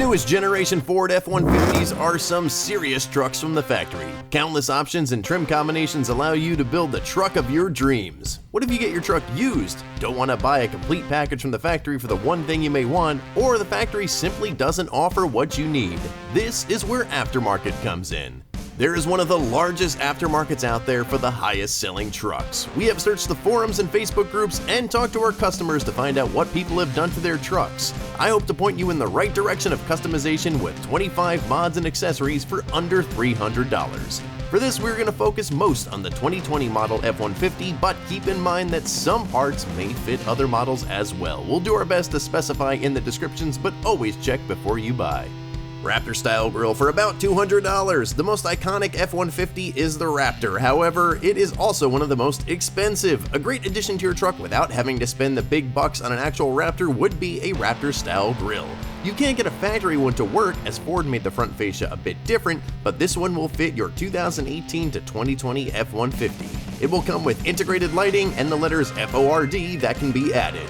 newest generation Ford F-150s are some serious trucks from the factory. Countless options and trim combinations allow you to build the truck of your dreams. What if you get your truck used? Don't want to buy a complete package from the factory for the one thing you may want, or the factory simply doesn't offer what you need? This is where aftermarket comes in. There is one of the largest aftermarkets out there for the highest selling trucks. We have searched the forums and Facebook groups and talked to our customers to find out what people have done to their trucks. I hope to point you in the right direction of customization with 25 mods and accessories for under $300. For this, we're going to focus most on the 2020 model F-150, but keep in mind that some parts may fit other models as well. We'll do our best to specify in the descriptions, but always check before you buy. Raptor style grille for about $200. The most iconic F-150 is the Raptor. However, it is also one of the most expensive. A great addition to your truck without having to spend the big bucks on an actual Raptor would be a Raptor style grille. You can't get a factory one to work, as Ford made the front fascia a bit different, but this one will fit your 2018 to 2020 F-150. It will come with integrated lighting and the letters FORD that can be added.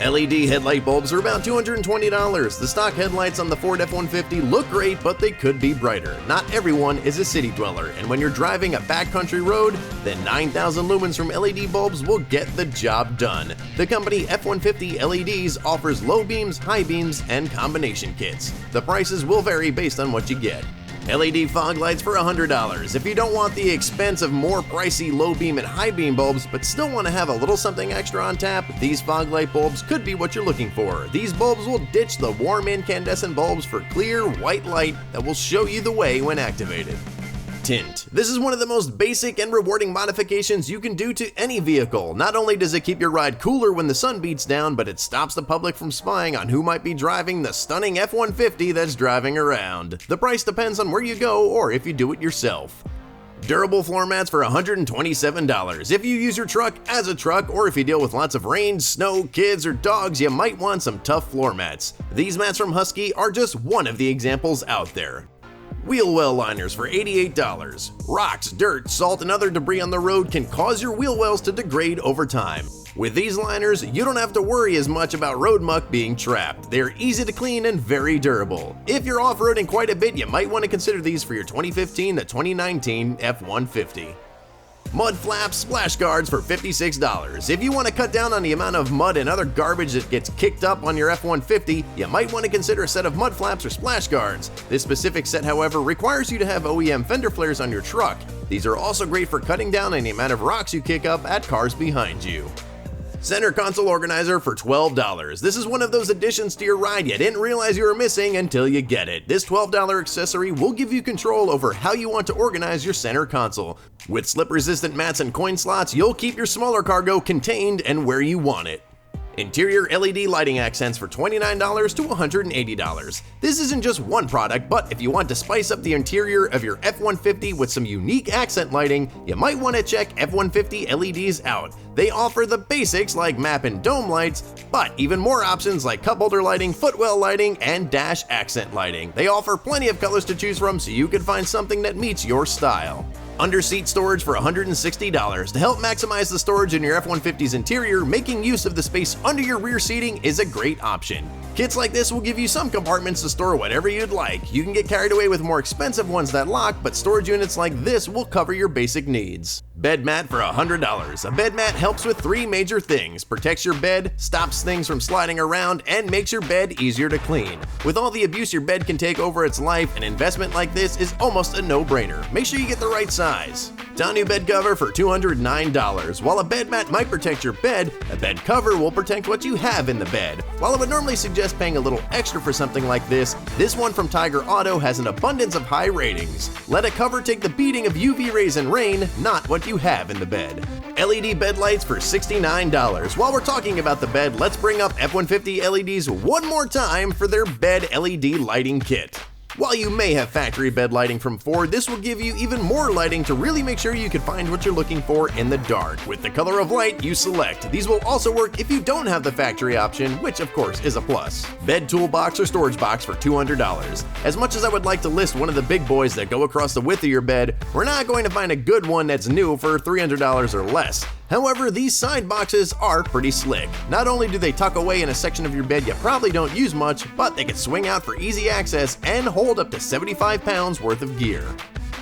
LED headlight bulbs are about $220. The stock headlights on the Ford F-150 look great, but they could be brighter. Not everyone is a city dweller, and when you're driving a backcountry road, then 9,000 lumens from LED bulbs will get the job done. The company F-150 LEDs offers low beams, high beams, and combination kits. The prices will vary based on what you get. LED fog lights for $100. If you don't want the expense of more pricey low beam and high beam bulbs, but still want to have a little something extra on tap, these fog light bulbs could be what you're looking for. These bulbs will ditch the warm incandescent bulbs for clear white light that will show you the way when activated. Tint. This is one of the most basic and rewarding modifications you can do to any vehicle. Not only does it keep your ride cooler when the sun beats down, but it stops the public from spying on who might be driving the stunning F-150 that's driving around. The price depends on where you go or if you do it yourself. Durable floor mats for $127. If you use your truck as a truck, or if you deal with lots of rain, snow, kids, or dogs, you might want some tough floor mats. These mats from Husky are just one of the examples out there. Wheel well liners for $88. Rocks, dirt, salt, and other debris on the road can cause your wheel wells to degrade over time. With these liners, you don't have to worry as much about road muck being trapped. They're easy to clean and very durable. If you're off-roading quite a bit, you might want to consider these for your 2015 to 2019 F-150. Mud flaps splash guards for $56. If you want to cut down on the amount of mud and other garbage that gets kicked up on your F-150, you might want to consider a set of mud flaps or splash guards. This specific set, however, requires you to have OEM Fender Flares on your truck. These are also great for cutting down on the amount of rocks you kick up at cars behind you. Center console organizer for $12. This is one of those additions to your ride you didn't realize you were missing until you get it. This $12 accessory will give you control over how you want to organize your center console. With slip-resistant mats and coin slots, you'll keep your smaller cargo contained and where you want it. Interior LED lighting accents for $29 to $180. This isn't just one product, but if you want to spice up the interior of your F-150 with some unique accent lighting, you might want to check F-150 LEDs out. They offer the basics like map and dome lights, but even more options like cup holder lighting, footwell lighting, and dash accent lighting. They offer plenty of colors to choose from, so you can find something that meets your style. Under-seat storage for $160. To help maximize the storage in your F-150's interior, making use of the space under your rear seating is a great option. Kits like this will give you some compartments to store whatever you'd like. You can get carried away with more expensive ones that lock, but storage units like this will cover your basic needs. Bed mat for $100. A bed mat helps with three major things: protects your bed, stops things from sliding around, and makes your bed easier to clean. With all the abuse your bed can take over its life, an investment like this is almost a no-brainer. Make sure you get the right size. Danu bed cover for $209. While a bed mat might protect your bed, a bed cover will protect what you have in the bed. While I would normally suggest paying a little extra for something like this one from Tiger Auto has an abundance of high ratings. Let a cover take the beating of UV rays and rain, not what you have in the bed. LED bed lights for $69. While we're talking about the bed, let's bring up F-150 LEDs one more time for their bed LED lighting kit. While you may have factory bed lighting from Ford, this will give you even more lighting to really make sure you can find what you're looking for in the dark with the color of light you select. These will also work if you don't have the factory option, which of course is a plus. Bed toolbox or storage box for $200. As much as I would like to list one of the big boys that go across the width of your bed, we're not going to find a good one that's new for $300 or less. However, these side boxes are pretty slick. Not only do they tuck away in a section of your bed you probably don't use much, but they can swing out for easy access and hold up to 75 pounds worth of gear.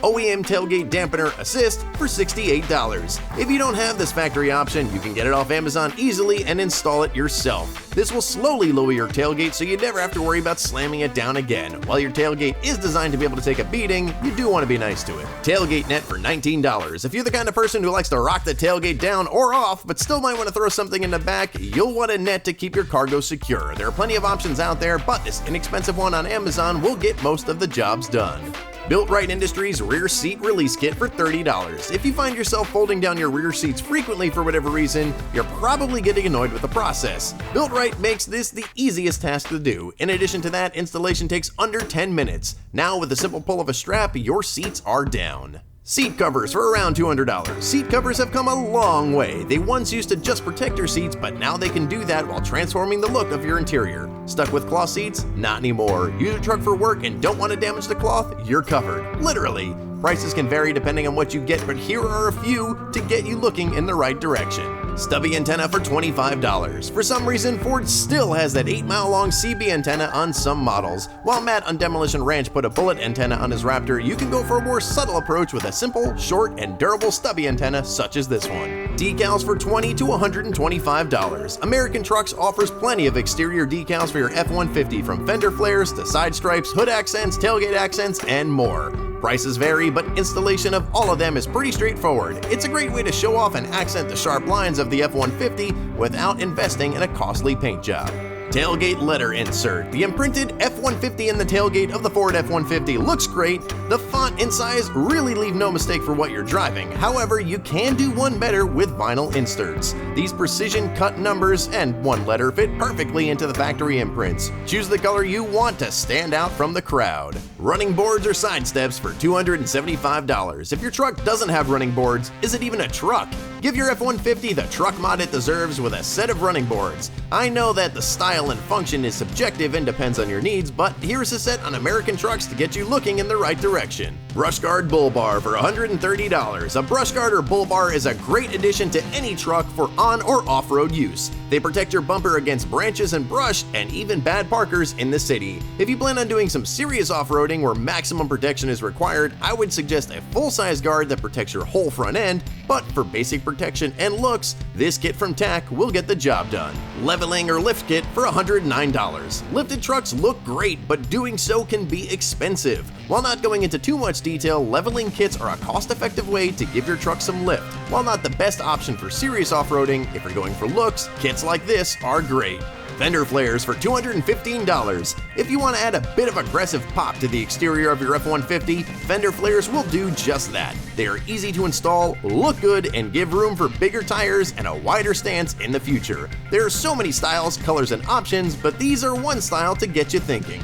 OEM Tailgate Dampener Assist for $68. If you don't have this factory option, you can get it off Amazon easily and install it yourself. This will slowly lower your tailgate so you never have to worry about slamming it down again. While your tailgate is designed to be able to take a beating, you do want to be nice to it. Tailgate Net for $19. If you're the kind of person who likes to rock the tailgate down or off, but still might want to throw something in the back, you'll want a net to keep your cargo secure. There are plenty of options out there, but this inexpensive one on Amazon will get most of the jobs done. Built-Right Industries Rear Seat Release Kit for $30. If you find yourself folding down your rear seats frequently for whatever reason, you're probably getting annoyed with the process. Built-Right makes this the easiest task to do. In addition to that, installation takes under 10 minutes. Now with the simple pull of a strap, your seats are down. Seat covers for around $200. Seat covers have come a long way. They once used to just protect your seats, but now they can do that while transforming the look of your interior. Stuck with cloth seats? Not anymore. Use your truck for work and don't want to damage the cloth? You're covered. Literally. Prices can vary depending on what you get, but here are a few to get you looking in the right direction. Stubby Antenna for $25. For some reason, Ford still has that 8-mile-long CB antenna on some models. While Matt on Demolition Ranch put a bullet antenna on his Raptor, you can go for a more subtle approach with a simple, short, and durable stubby antenna such as this one. Decals for $20 to $125. American Trucks offers plenty of exterior decals for your F-150, from fender flares to side stripes, hood accents, tailgate accents, and more. Prices vary, but installation of all of them is pretty straightforward. It's a great way to show off and accent the sharp lines of the F-150 without investing in a costly paint job. Tailgate letter insert. The imprinted F-150 in the tailgate of the Ford F-150 looks great. The font and size really leave no mistake for what you're driving. However, you can do one better with vinyl inserts. These precision cut numbers and one letter fit perfectly into the factory imprints. Choose the color you want to stand out from the crowd. Running boards or side steps for $275. If your truck doesn't have running boards, is it even a truck? Give your F-150 the truck mod it deserves with a set of running boards. I know that the style and function is subjective and depends on your needs, but here's a set on American trucks to get you looking in the right direction. Rushgard Bullbar for $130. A brush guard or bull bar is a great addition to any truck for on or off-road use. They protect your bumper against branches and brush and even bad parkers in the city. If you plan on doing some serious off-roading where maximum protection is required, I would suggest a full-size guard that protects your whole front end, but for basic protection and looks, this kit from TAC will get the job done. Leveling or lift kit for $109. Lifted trucks look great, but doing so can be expensive. While not going into too much detail, leveling kits are a cost-effective way to give your truck some lift. While not the best option for serious off-roading, if you're going for looks, kits like this are great. Fender Flares for $215. If you want to add a bit of aggressive pop to the exterior of your F-150, Fender Flares will do just that. They are easy to install, look good, and give room for bigger tires and a wider stance in the future. There are so many styles, colors, and options, but these are one style to get you thinking.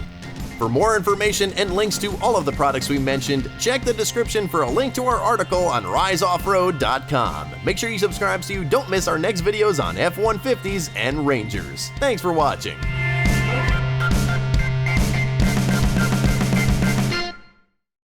For more information and links to all of the products we mentioned, check the description for a link to our article on riseoffroad.com. Make sure you subscribe so you don't miss our next videos on F-150s and Rangers. Thanks for watching.